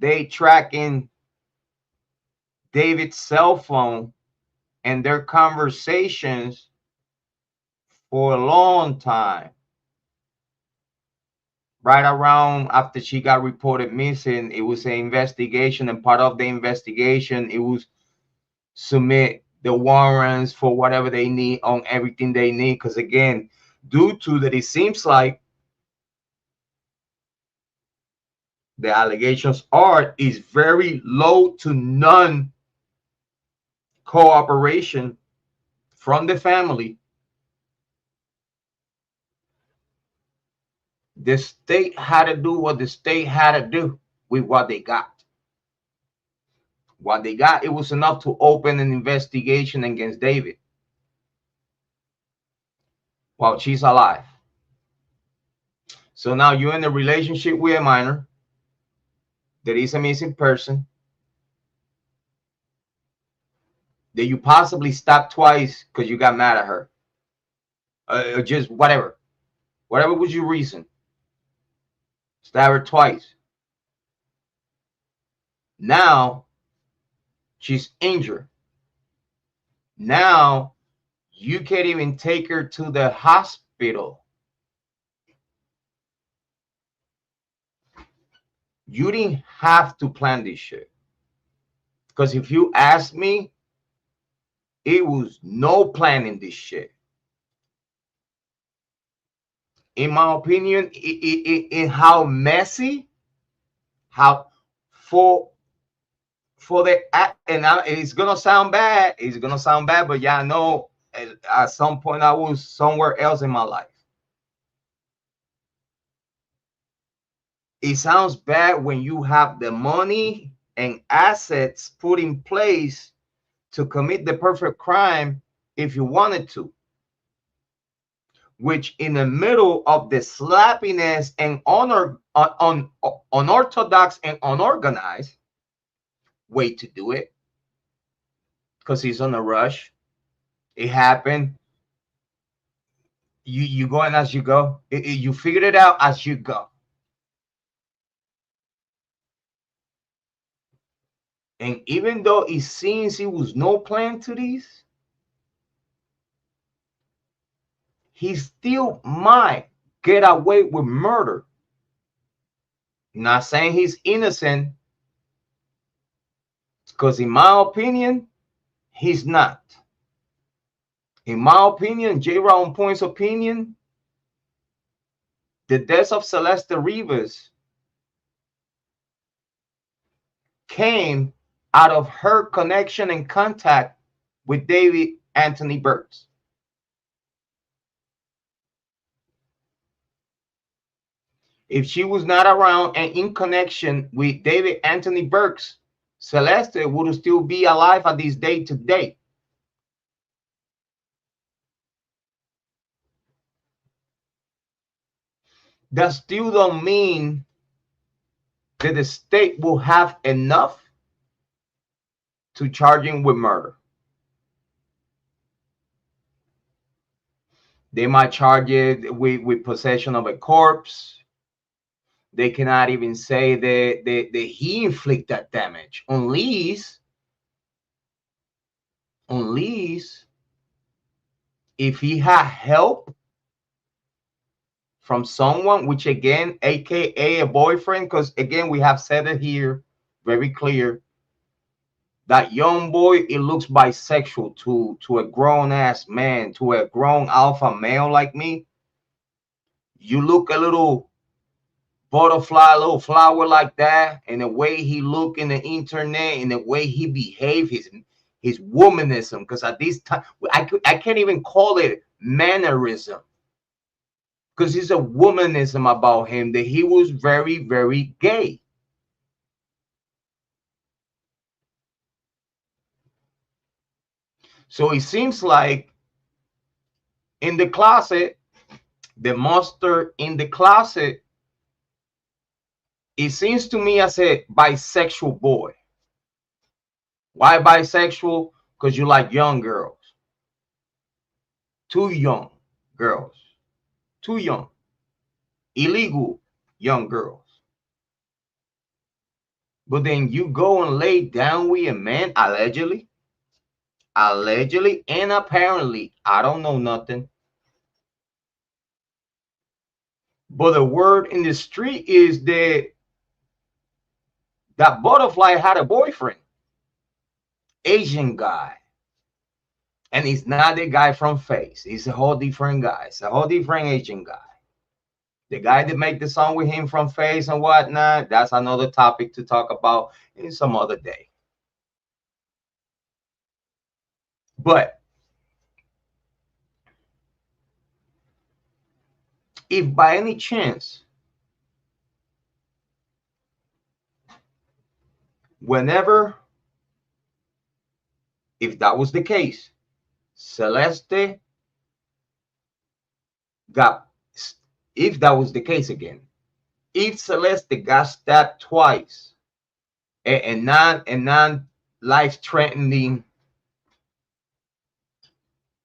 they tracking David's cell phone and their conversations for a long time. Right around after she got reported missing, it was an investigation, and part of the investigation, it was submit the warrants for whatever they need on everything they need. Because again, due to that, it seems like the allegations are is very low to none cooperation from the family. The state had to do what the state had to do with what they got. What they got, it was enough to open an investigation against David while she's alive. So now you're in a relationship with a minor. There is a missing person that you possibly stopped twice because you got mad at her. Or just whatever. Whatever was your reason. Stab her twice. Now she's injured. Now you can't even take her to the hospital. You didn't have to plan this shit. Because if you ask me, it was no planning this shit. In my opinion, in how messy, how for the, and it's gonna sound bad. It's gonna sound bad, but yeah, I know at some point I was somewhere else in my life. It sounds bad when you have the money and assets put in place to commit the perfect crime if you wanted to, which in the middle of the slappiness and unorthodox and unorganized way to do it, because he's on a rush. It happened. You going as you go. You figured it out as you go. And even though it seems it was no plan to this, he still might get away with murder. Not saying he's innocent, because in my opinion, he's not. In my opinion, Jrod on Point's opinion, the death of Celeste Rivas came out of her connection and contact with David Anthony Burke. If she was not around and in connection with David Anthony Burke, Celeste would still be alive at this day today. That still don't mean that the state will have enough to charge him with murder. They might charge it with possession of a corpse. They cannot even say that he inflicted that damage unless if he had help from someone, which again, aka a boyfriend, because again, we have said it here very clear. That young boy, it looks bisexual to a grown-ass man, to a grown alpha male like me. You look a little butterfly, a little flower like that, and the way he look in the internet and the way he behave, his womanism, because at this time I can't even call it mannerism, because it's a womanism about him, that he was very, very gay. So it seems like in the closet, the monster in the closet, it seems to me as a bisexual boy. Why bisexual? Because you like young girls. Too young girls. Too young. Illegal young girls. But then you go and lay down with a man, allegedly, and apparently, I don't know nothing. But the word in the street is that Butterfly had a boyfriend, Asian guy. And he's not the guy from Face. He's a whole different guy. It's a whole different Asian guy. The guy that made the song with him from Face and whatnot, that's another topic to talk about in some other day. But if by any chance, whenever, if that was the case, Celeste got, if that was the case again, if Celeste got stabbed twice and non life-threatening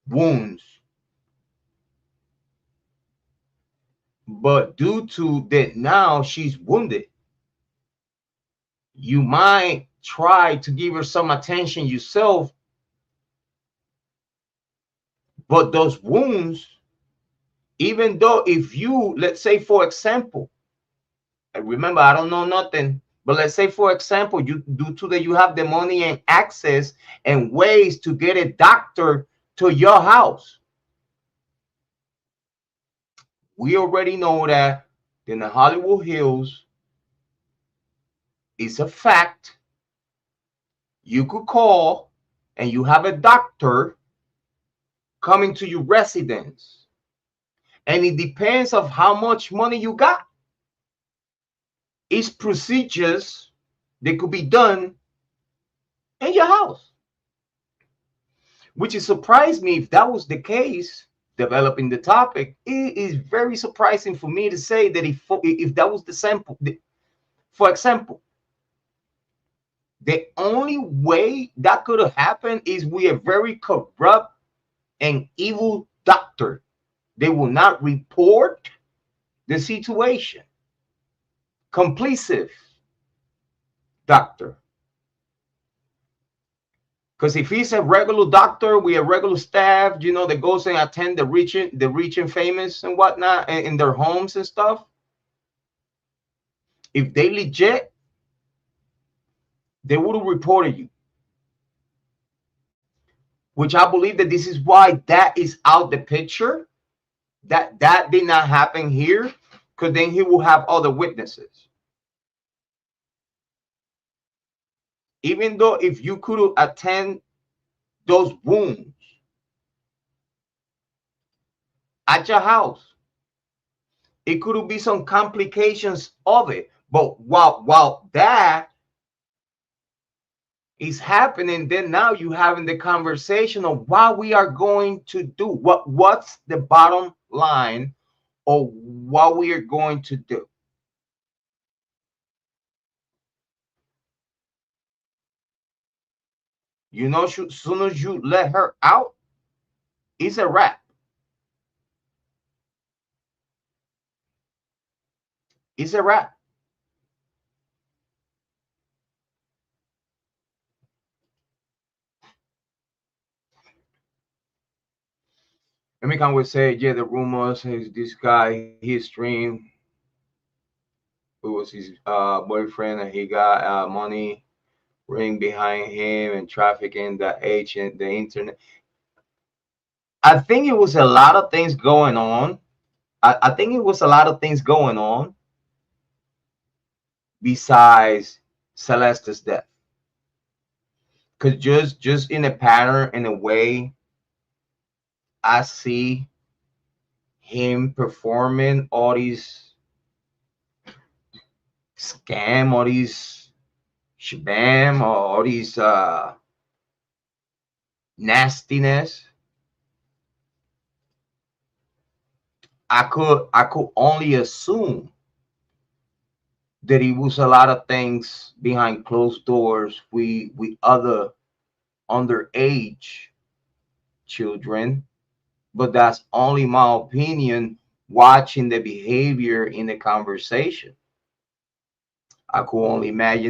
wounds, but due to that now she's wounded, you might try to give her some attention yourself, but those wounds, even though if you, let's say for example, remember I don't know nothing, but let's say for example, you due to that you have the money and access and ways to get a doctor to your house. We already know that in the Hollywood Hills, it's a fact. You could call and you have a doctor coming to your residence, and it depends of how much money you got. It's procedures that could be done in your house, which is surprised me. If that was the case, developing the topic, it is very surprising for me to say that if that was the sample, for example, the only way that could have happened is with a very corrupt and evil doctor. They will not report the situation. Complicit doctor. Because if he's a regular doctor with a regular staff, you know, that goes and attend the rich and famous and whatnot in their homes and stuff, if they legit, they would have reported you. Which I believe that this is why that is out the picture. That did not happen here, because then he will have other witnesses. Even though if you could attend those wounds at your house, it could be some complications of it. But while that is happening, then now you having the conversation of what we are going to do. What's the bottom line of what we are going to do? You know, as soon as you let her out, it's a wrap. It's a wrap. Emicon would say, yeah, the rumors is this guy, his stream, who was his boyfriend, and he got money ring behind him and trafficking the agent, the internet. I think it was a lot of things going on. I think it was a lot of things going on besides Celeste's death. Because just in a pattern, in a way, I see him performing all these scam, all these shabam, or all these nastiness. I could only assume that it was a lot of things behind closed doors with other underage children, but that's only my opinion watching the behavior in the conversation. I could only imagine